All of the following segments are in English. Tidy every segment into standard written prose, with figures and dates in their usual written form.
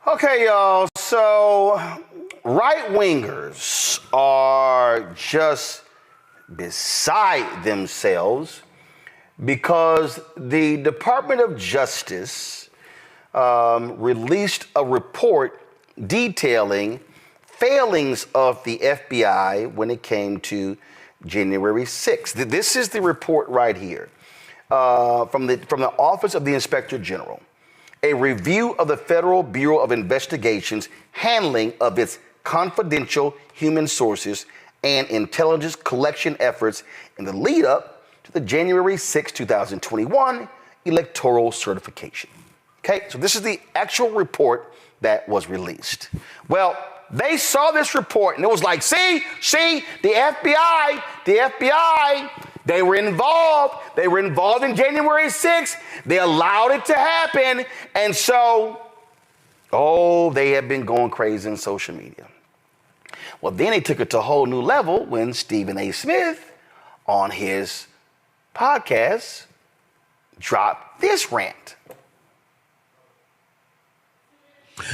Okay, y'all. So right-wingers are just beside themselves because the Department of Justice released a report detailing failings of the FBI when it came to January 6th. This is the report right here from the Office of the Inspector General. A review of the Federal Bureau of Investigation's handling of its confidential human sources and intelligence collection efforts in the lead up to the January 6, 2021 electoral certification. Okay, so this is the actual report that was released. Well, they saw this report and it was like, see, the FBI, they were involved. They were involved in January 6th. They allowed it to happen. And so, they have been going crazy in social media. Well, then they took it to a whole new level when Stephen A. Smith on his podcast dropped this rant.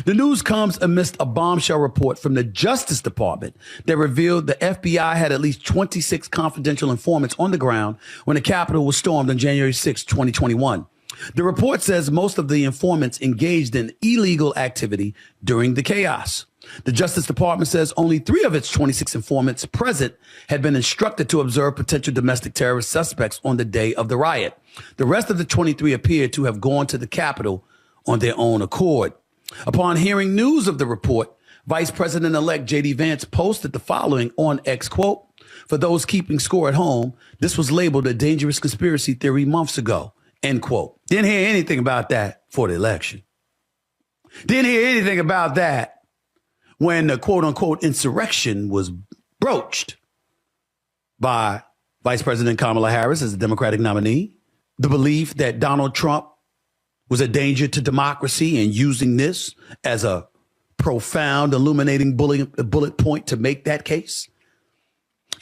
The news comes amidst a bombshell report from the Justice Department that revealed the FBI had at least 26 confidential informants on the ground when the Capitol was stormed on January 6, 2021. The report says most of the informants engaged in illegal activity during the chaos. The Justice Department says only 3 of its 26 informants present had been instructed to observe potential domestic terrorist suspects on the day of the riot. The rest of the 23 appeared to have gone to the Capitol on their own accord. Upon hearing news of the report, Vice President-elect J.D. Vance posted the following on X, quote, "For those keeping score at home, this was labeled a dangerous conspiracy theory months ago," end quote. Didn't hear anything about that for the election. Didn't hear anything about that when the quote-unquote insurrection was broached by Vice President Kamala Harris as the Democratic nominee. The belief that Donald Trump was a danger to democracy and using this as a profound, illuminating bullet point to make that case.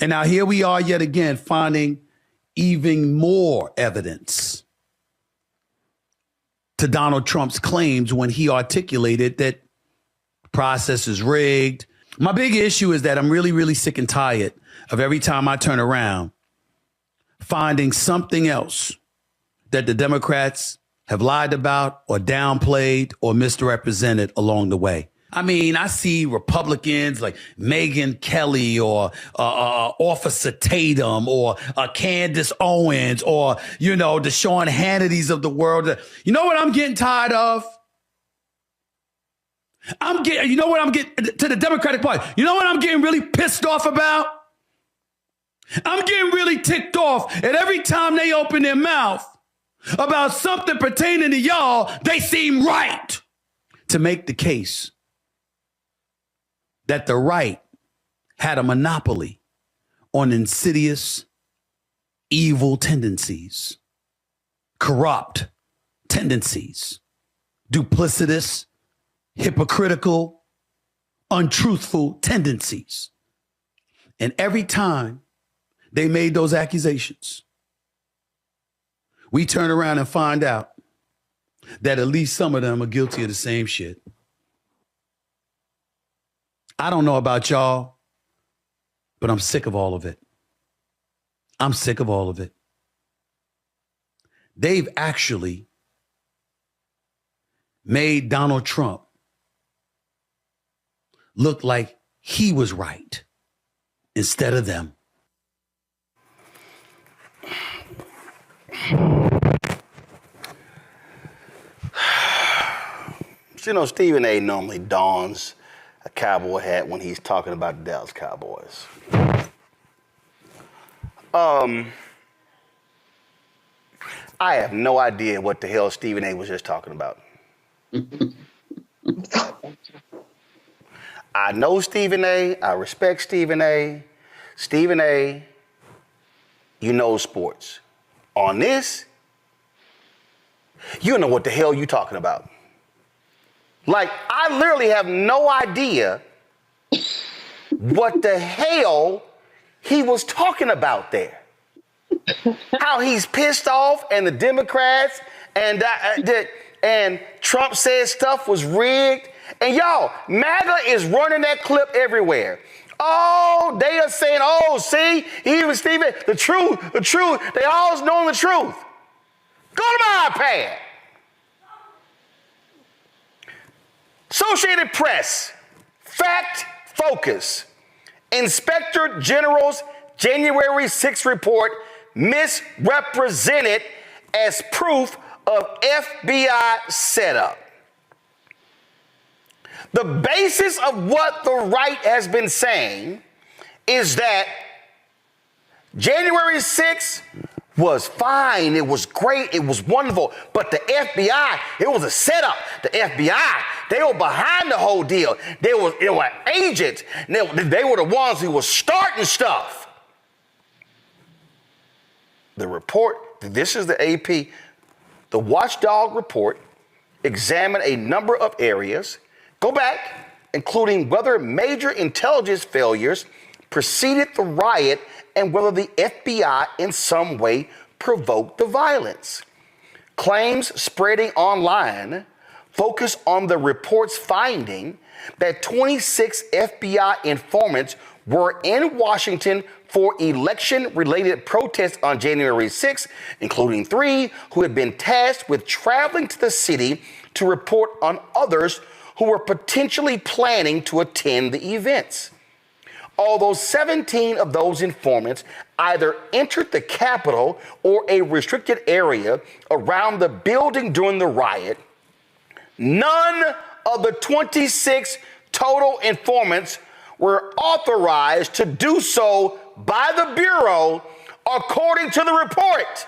And now here we are yet again finding even more evidence to Donald Trump's claims when he articulated that the process is rigged. My big issue is that I'm really, really sick and tired of every time I turn around finding something else that the Democrats have lied about or downplayed or misrepresented along the way. I mean, I see Republicans like Megyn Kelly or Officer Tatum or Candace Owens or, the Sean Hannitys of the world. You know what I'm getting tired of? To the Democratic Party. You know what I'm getting really pissed off about? I'm getting really ticked off at every time they open their mouth about something pertaining to y'all, they seem right to make the case that the right had a monopoly on insidious, evil tendencies, corrupt tendencies, duplicitous, hypocritical, untruthful tendencies. And every time they made those accusations, we turn around and find out that at least some of them are guilty of the same shit. I don't know about y'all, but I'm sick of all of it. I'm sick of all of it. They've actually made Donald Trump look like he was right instead of them. Stephen A. normally dons a cowboy hat when he's talking about the Dallas Cowboys. I have no idea what the hell Stephen A. was just talking about. I know Stephen A. I respect Stephen A. Stephen A., you know sports. On this, you don't know what the hell you're talking about. Like, I literally have no idea what the hell he was talking about there. How he's pissed off and the Democrats and Trump said stuff was rigged And y'all, MAGA is running that clip everywhere. Oh, they are saying, oh, see, even Stephen, the truth, they always know the truth. Go to my iPad. Associated Press, Fact Focus, Inspector General's January 6th report misrepresented as proof of FBI setup. The basis of what the right has been saying is that January 6th was fine, it was great, it was wonderful, but the FBI, it was a setup. The FBI, they were behind the whole deal. They were agents. They were the ones who were starting stuff. The report, this is the AP, the Watchdog report, examined a number of areas. Go back, including whether major intelligence failures preceded the riot and whether the FBI in some way provoked the violence. Claims spreading online focus on the report's finding that 26 FBI informants were in Washington for election-related protests on January 6, including 3 who had been tasked with traveling to the city to report on others who were potentially planning to attend the events. Although 17 of those informants either entered the Capitol or a restricted area around the building during the riot, none of the 26 total informants were authorized to do so by the Bureau, according to the report,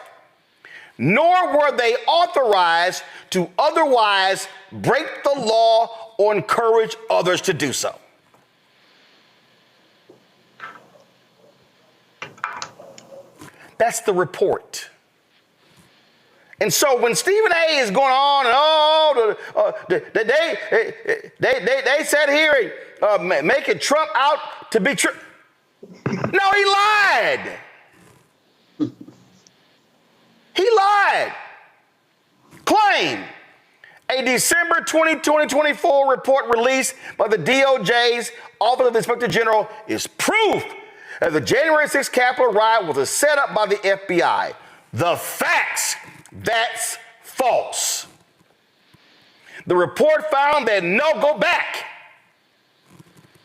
nor were they authorized to otherwise break the law or encourage others to do so. That's the report. And so when Stephen A. is going on and they sat here making Trump out to be true. No, he lied. He lied. Claim a December 2024 report released by the DOJ's Office of the Inspector General is proof that the January 6th Capitol riot was a setup by the FBI. The facts, that's false. The report found that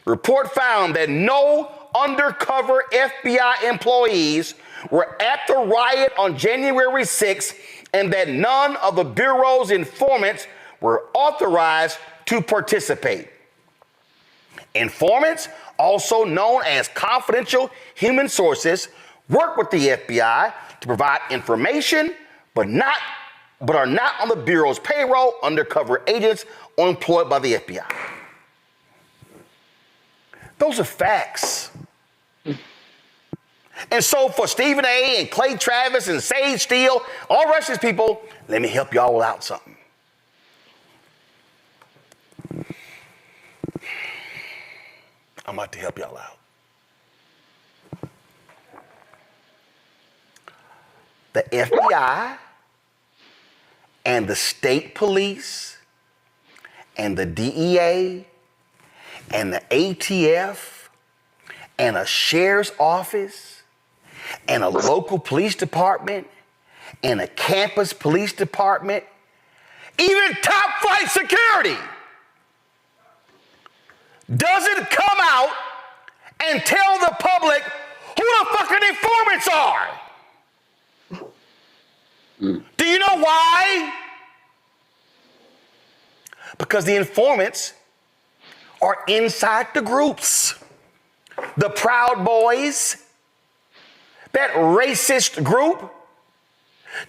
report found that no undercover FBI employees were at the riot on January 6th and that none of the Bureau's informants were authorized to participate. Informants, also known as confidential human sources, work with the FBI to provide information, but are not on the Bureau's payroll, undercover agents, or employed by the FBI. Those are facts. And so for Stephen A. and Clay Travis and Sage Steele, all the rest of these people, let me help y'all out something. I'm about to help y'all out. The FBI and the state police and the DEA and the ATF and a sheriff's office and a local police department and a campus police department, even top flight security, doesn't come out and tell the public who the fucking informants are. Do you know why? Because the informants are inside the groups. The Proud Boys, that racist group,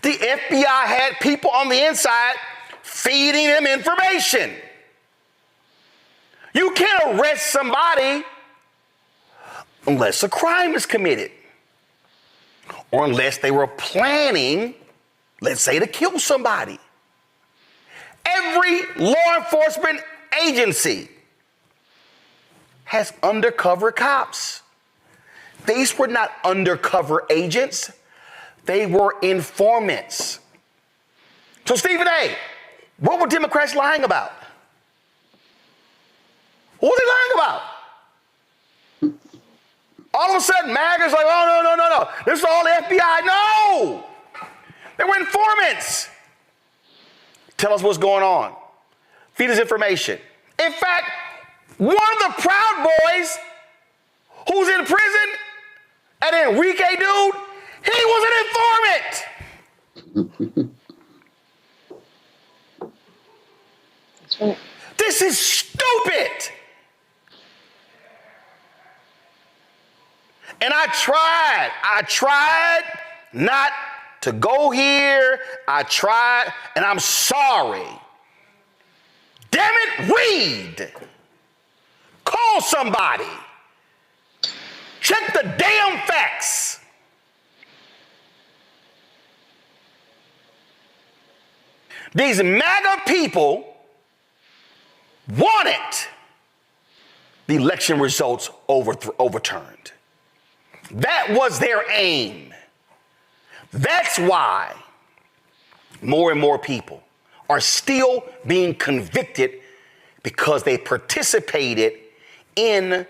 the FBI had people on the inside feeding them information. You can't arrest somebody unless a crime is committed or unless they were planning, let's say, to kill somebody. Every law enforcement agency has undercover cops. These were not undercover agents. They were informants. So Stephen A., what were Democrats lying about? What was they lying about? All of a sudden, MAGA's like, oh, no. This is all the FBI. No! They were informants. Tell us what's going on. Feed us information. In fact, one of the Proud Boys who's in prison, that Enrique dude, he was an informant. That's right. This is stupid. And I tried not to go here. I tried, and I'm sorry. Damn it, read. Call somebody. Check the damn facts. These MAGA people wanted the election results overturned. That was their aim. That's why more and more people are still being convicted, because they participated in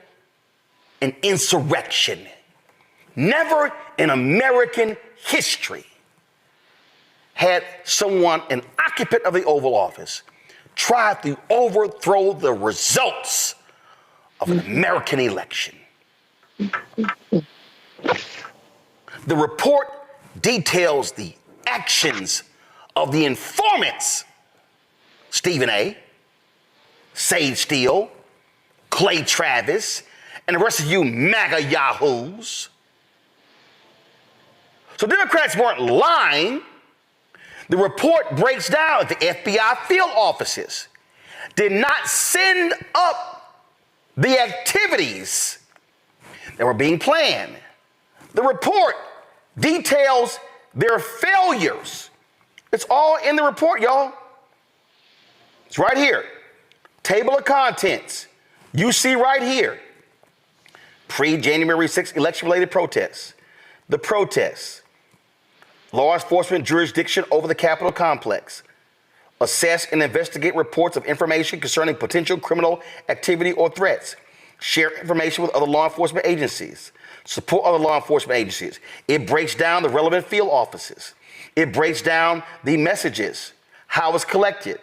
an insurrection. Never in American history had someone, an occupant of the Oval Office, try to overthrow the results of an American election. The report details the actions of the informants, Stephen A., Sage Steele, Clay Travis, and the rest of you MAGA yahoos. So Democrats weren't lying. The report breaks down that the FBI field offices did not send up the activities that were being planned. The report details their failures. It's all in the report, y'all. It's right here. Table of contents. You see right here. Pre-January 6th election-related protests. The protests. Law enforcement jurisdiction over the Capitol complex. Assess and investigate reports of information concerning potential criminal activity or threats. Share information with other law enforcement agencies. Support other law enforcement agencies. It breaks down the relevant field offices. It breaks down the messages, how it's collected,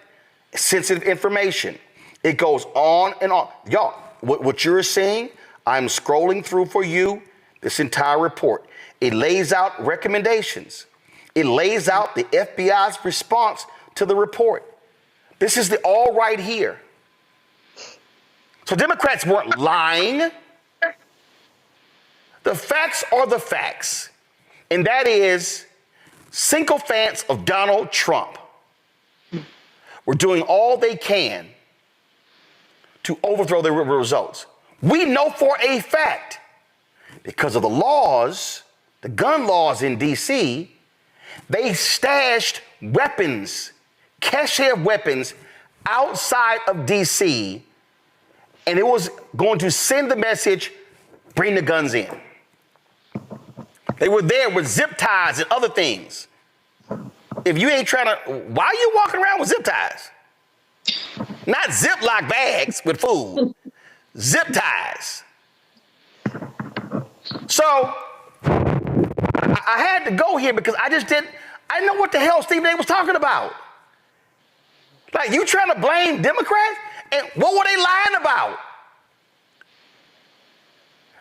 sensitive information. It goes on and on. Y'all, what you're seeing, I'm scrolling through for you this entire report. It lays out recommendations. It lays out the FBI's response to the report. This is all right here. So Democrats weren't lying. The facts are the facts. And that is, sycophants of Donald Trump were doing all they can to overthrow the results. We know for a fact, because of the laws, the gun laws in D.C., they stashed weapons, cache of weapons outside of D.C., and it was going to send the message, bring the guns in. They were there with zip ties and other things. If you ain't trying to, why are you walking around with zip ties? Not Ziploc bags with food, zip ties. So I had to go here because I didn't know what the hell Stephen A. was talking about. Like, you trying to blame Democrats? And what were they lying about?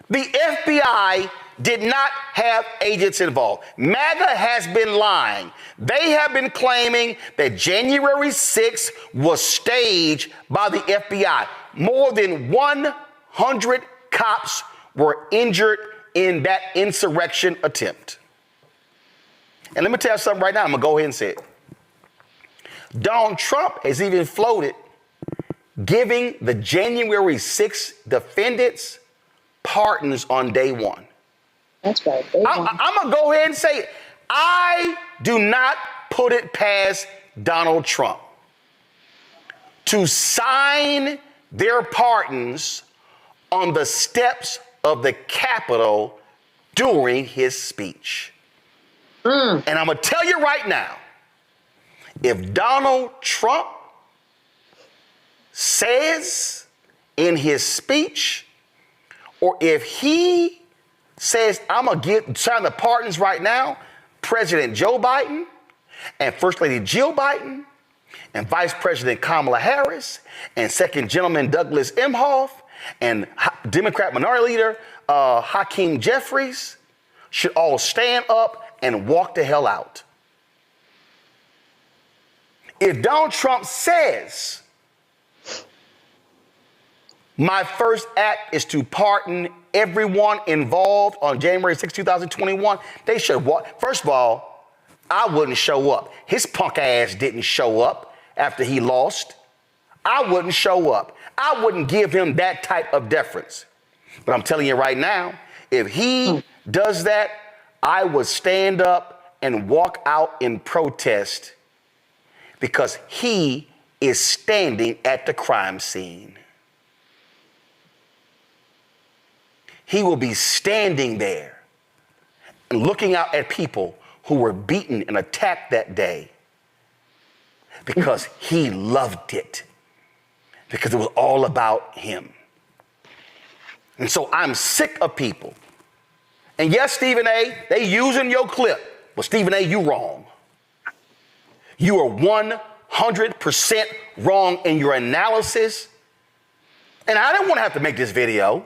The FBI did not have agents involved. MAGA has been lying. They have been claiming that January 6th was staged by the FBI. More than 100 cops were injured in that insurrection attempt. And let me tell you something right now. I'm going to go ahead and say it. Donald Trump has even floated giving the January 6th defendants pardons on day one. That's right. I'm going to go ahead and say it. I do not put it past Donald Trump to sign their pardons on the steps of the Capitol during his speech. And I'm going to tell you right now, if Donald Trump says in his speech, or if he says, I'm going to sign the pardons right now, President Joe Biden and First Lady Jill Biden and Vice President Kamala Harris and Second Gentleman Douglas Emhoff and Democrat Minority Leader Hakeem Jeffries should all stand up and walk the hell out. If Donald Trump says, my first act is to pardon everyone involved on January 6, 2021, they should walk. First of all, I wouldn't show up. His punk ass didn't show up after he lost. I wouldn't show up. I wouldn't give him that type of deference. But I'm telling you right now, if he does that, I would stand up and walk out in protest because he is standing at the crime scene. He will be standing there and looking out at people who were beaten and attacked that day because he loved it, because it was all about him. And so I'm sick of people. And yes, Stephen A., they using your clip, but Stephen A., you wrong. You are 100% wrong in your analysis. And I didn't want to have to make this video,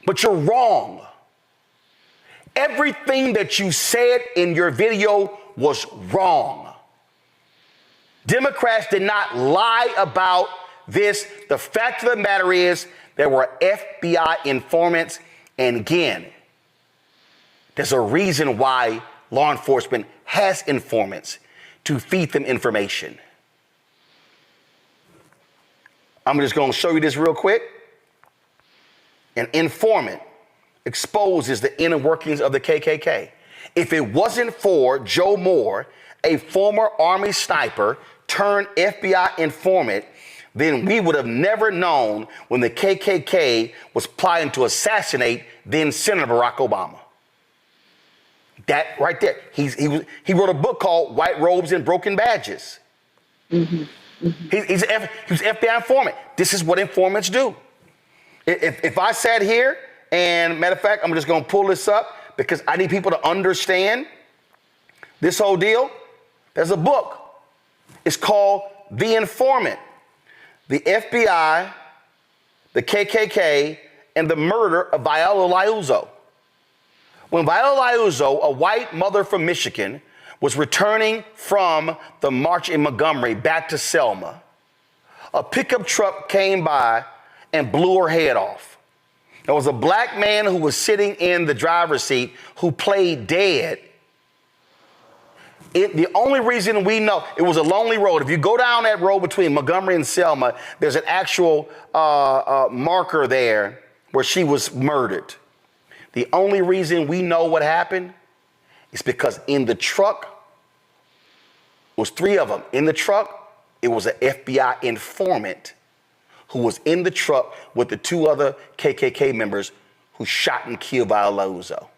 but you're wrong. Everything that you said in your video was wrong. Democrats did not lie about this. The fact of the matter is there were FBI informants. And again, there's a reason why law enforcement has informants to feed them information. I'm just going to show you this real quick. An informant exposes the inner workings of the KKK. If it wasn't for Joe Moore, a former Army sniper turned FBI informant, then we would have never known when the KKK was plotting to assassinate then Senator Barack Obama. That right there. He wrote a book called White Robes and Broken Badges. Mm-hmm. Mm-hmm. He was an FBI informant. This is what informants do. If I sat here, and matter of fact, I'm just going to pull this up because I need people to understand this whole deal. There's a book. It's called The Informant, the FBI, the KKK, and the murder of Viola Liuzzo. When Viola Liuzzo, a white mother from Michigan, was returning from the march in Montgomery back to Selma, a pickup truck came by and blew her head off. There was a black man who was sitting in the driver's seat who played dead. The only reason we know, it was a lonely road. If you go down that road between Montgomery and Selma, there's an actual marker there where she was murdered. The only reason we know what happened is because in the truck, it was three of them. In the truck, it was an FBI informant who was in the truck with the two other KKK members who shot and killed Viola Liuzzo.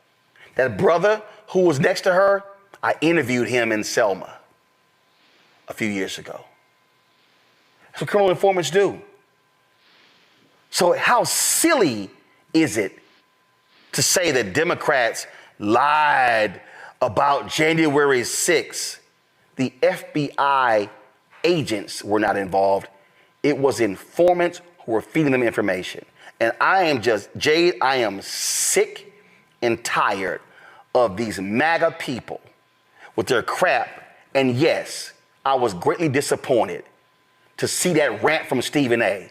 That brother who was next to her, I interviewed him in Selma a few years ago. That's what criminal informants do. So how silly is it to say that Democrats lied about January 6th? The FBI agents were not involved. It was informants who were feeding them information. And I am Jade, I am sick and tired of these MAGA people with their crap. And yes, I was greatly disappointed to see that rant from Stephen A.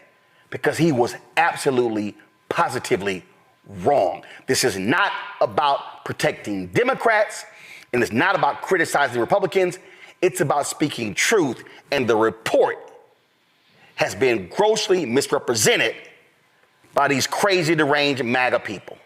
because he was absolutely, positively wrong. This is not about protecting Democrats, and it's not about criticizing Republicans. It's about speaking truth, and the report has been grossly misrepresented by these crazy, deranged MAGA people.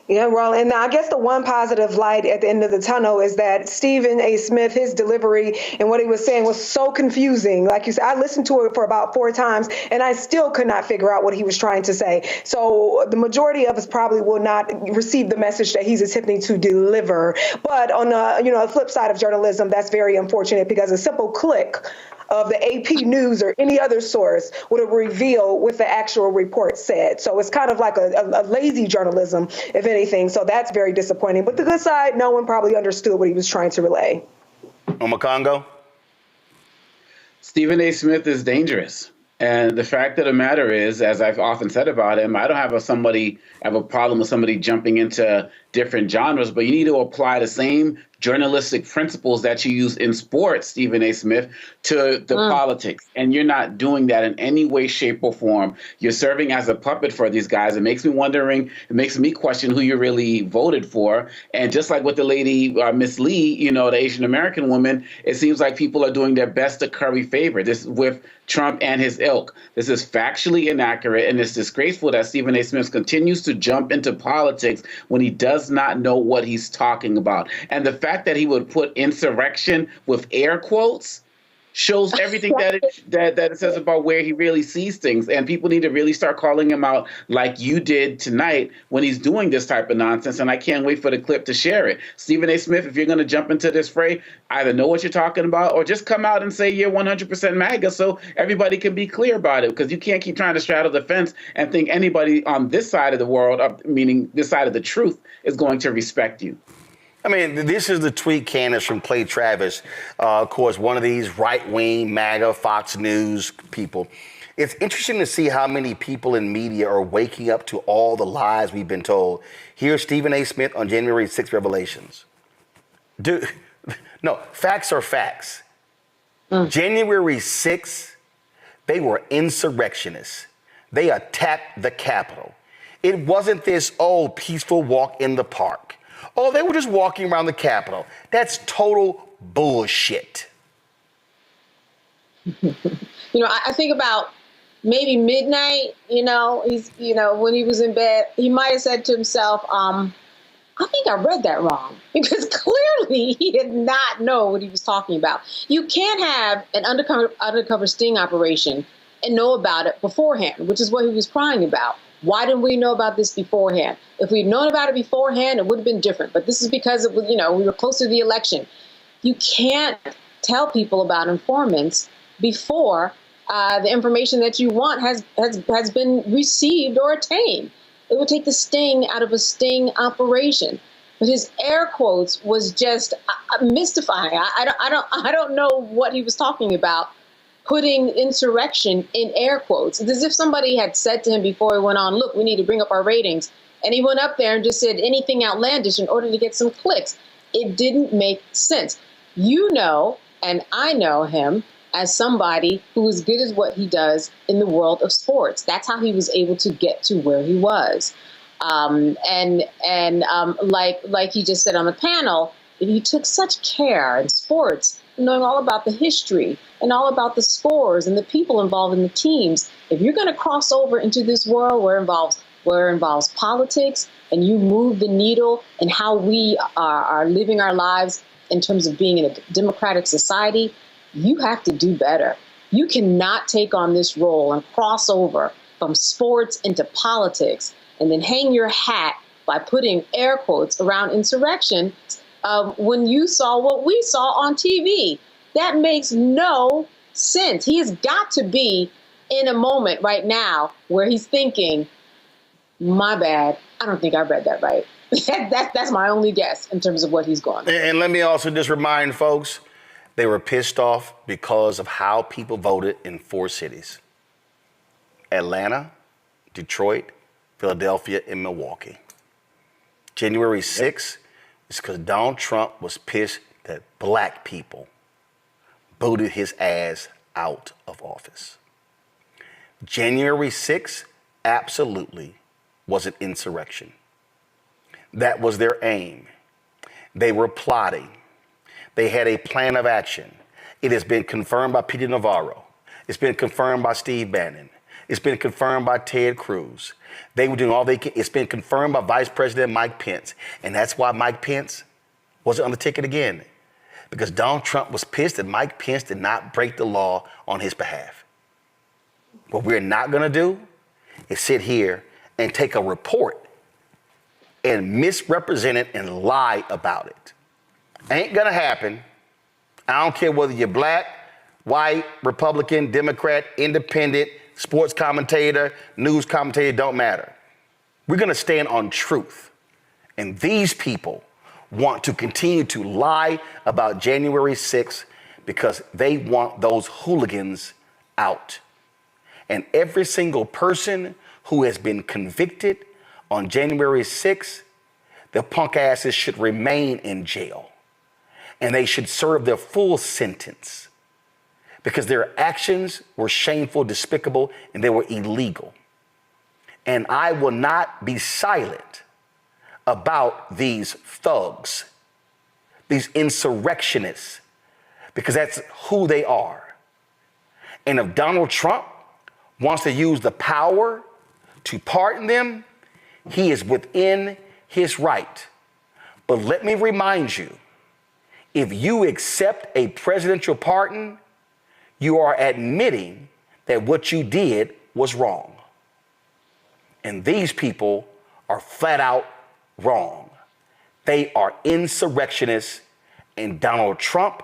Yeah, well, and I guess the one positive light at the end of the tunnel is that Stephen A. Smith, his delivery and what he was saying was so confusing. Like you said, I listened to it for about 4 times and I still could not figure out what he was trying to say. So the majority of us probably will not receive the message that he's attempting to deliver. But on the, the flip side of journalism, that's very unfortunate because a simple click of the AP News or any other source would have revealed what the actual report said. So it's kind of like a lazy journalism, if anything. So that's very disappointing. But the good side, no one probably understood what he was trying to relay. Omakongo? Stephen A. Smith is dangerous. And the fact of the matter is, as I've often said about him, I don't have a problem with somebody jumping into different genres, but you need to apply the same journalistic principles that you use in sports, Stephen A. Smith, to the politics. And you're not doing that in any way, shape, or form. You're serving as a puppet for these guys. It makes me question who you really voted for. And just like with the lady, Miss Lee, the Asian American woman, it seems like people are doing their best to curry favor. This is with Trump and his ilk. This is factually inaccurate, and it's disgraceful that Stephen A. Smith continues to jump into politics when he does not know what he's talking about. And the fact that he would put insurrection with air quotes shows everything that it says about where he really sees things. And people need to really start calling him out like you did tonight when he's doing this type of nonsense. And I can't wait for the clip to share it. Stephen A. Smith, if you're going to jump into this fray, either know what you're talking about or just come out and say you're 100% MAGA so everybody can be clear about it, because you can't keep trying to straddle the fence and think anybody on this side of the world, meaning this side of the truth, is going to respect you. I mean, this is the tweet, Candace, from Clay Travis, of course, one of these right-wing MAGA, Fox News people. It's interesting to see how many people in media are waking up to all the lies we've been told. Here's Stephen A. Smith on January 6th revelations. Dude, no, facts are facts. January 6th, they were insurrectionists. They attacked the Capitol. It wasn't this, peaceful walk in the park. They were just walking around the Capitol. That's total bullshit. I think about maybe midnight, when he was in bed, he might have said to himself, I think I read that wrong, because clearly he did not know what he was talking about. You can't have an undercover sting operation and know about it beforehand, which is what he was crying about. Why didn't we know about this beforehand? If we'd known about it beforehand, it would have been different. But this is because it was, we were close to the election. You can't tell people about informants before the information that you want has been received or attained. It would take the sting out of a sting operation. But his air quotes was just mystifying. I don't know what he was talking about, putting insurrection in air quotes. It's as if somebody had said to him before he went on, look, we need to bring up our ratings. And he went up there and just said anything outlandish in order to get some clicks. It didn't make sense. And I know him as somebody who is good at what he does in the world of sports. That's how he was able to get to where he was. Like he just said on the panel, he took such care in sports, knowing all about the history and all about the scores and the people involved in the teams. If you're going to cross over into this world where it involves politics, and you move the needle in how we are living our lives in terms of being in a democratic society, you have to do better. You cannot take on this role and cross over from sports into politics and then hang your hat by putting air quotes around insurrection when you saw what we saw on TV. That makes no sense. He has got to be in a moment right now where he's thinking, my bad, I don't think I read that right. That's my only guess in terms of what he's going through. And let me also just remind folks, they were pissed off because of how people voted in 4 cities: Atlanta, Detroit, Philadelphia, and Milwaukee. January 6th is because Donald Trump was pissed that black people voted his ass out of office. January 6th absolutely was an insurrection. That was their aim. They were plotting. They had a plan of action. It has been confirmed by Peter Navarro. It's been confirmed by Steve Bannon. It's been confirmed by Ted Cruz. They were doing all they could. It's been confirmed by Vice President Mike Pence. And that's why Mike Pence wasn't on the ticket again. Because Donald Trump was pissed that Mike Pence did not break the law on his behalf. What we're not going to do is sit here and take a report and misrepresent it and lie about it. Ain't going to happen. I don't care whether you're black, White, Republican, Democrat, independent, sports commentator, news commentator, don't matter. We're going to stand on truth. And these people want to continue to lie about January 6th because they want those hooligans out. And every single person who has been convicted on January 6th, the punk asses should remain in jail. And they should serve their full sentence because their actions were shameful, despicable, and they were illegal. And I will not be silent about these thugs, these insurrectionists, because that's who they are. And if Donald Trump wants to use the power to pardon them, he is within his right. But let me remind you, if you accept a presidential pardon, you are admitting that what you did was wrong. And these people are flat out wrong. They are insurrectionists, and Donald Trump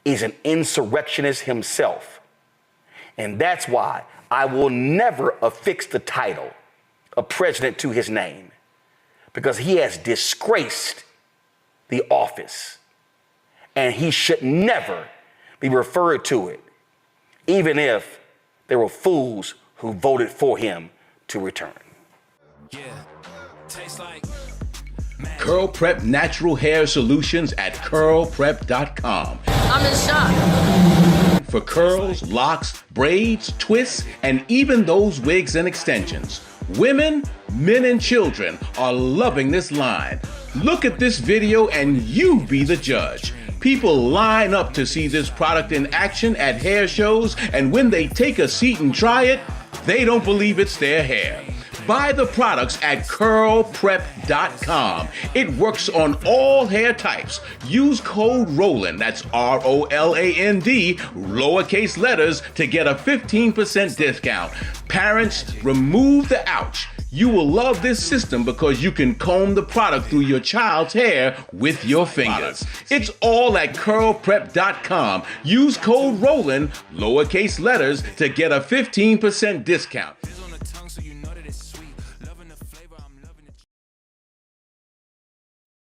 is an insurrectionist himself. And that's why I will never affix the title of president to his name, because he has disgraced the office, and he should never be referred to it, even if there were fools who voted for him to return. Yeah, tastes like Curl Prep Natural Hair Solutions at curlprep.com. I'm in shock. For curls, locks, braids, twists, and even those wigs and extensions. Women, men, and children are loving this line. Look at this video and you be the judge. People line up to see this product in action at hair shows, and when they take a seat and try it, they don't believe it's their hair. Buy the products at curlprep.com. It works on all hair types. Use code ROLAND, that's ROLAND, lowercase letters, to get a 15% discount. Parents, remove the ouch. You will love this system because you can comb the product through your child's hair with your fingers. It's all at curlprep.com. Use code ROLAND, lowercase letters, to get a 15% discount.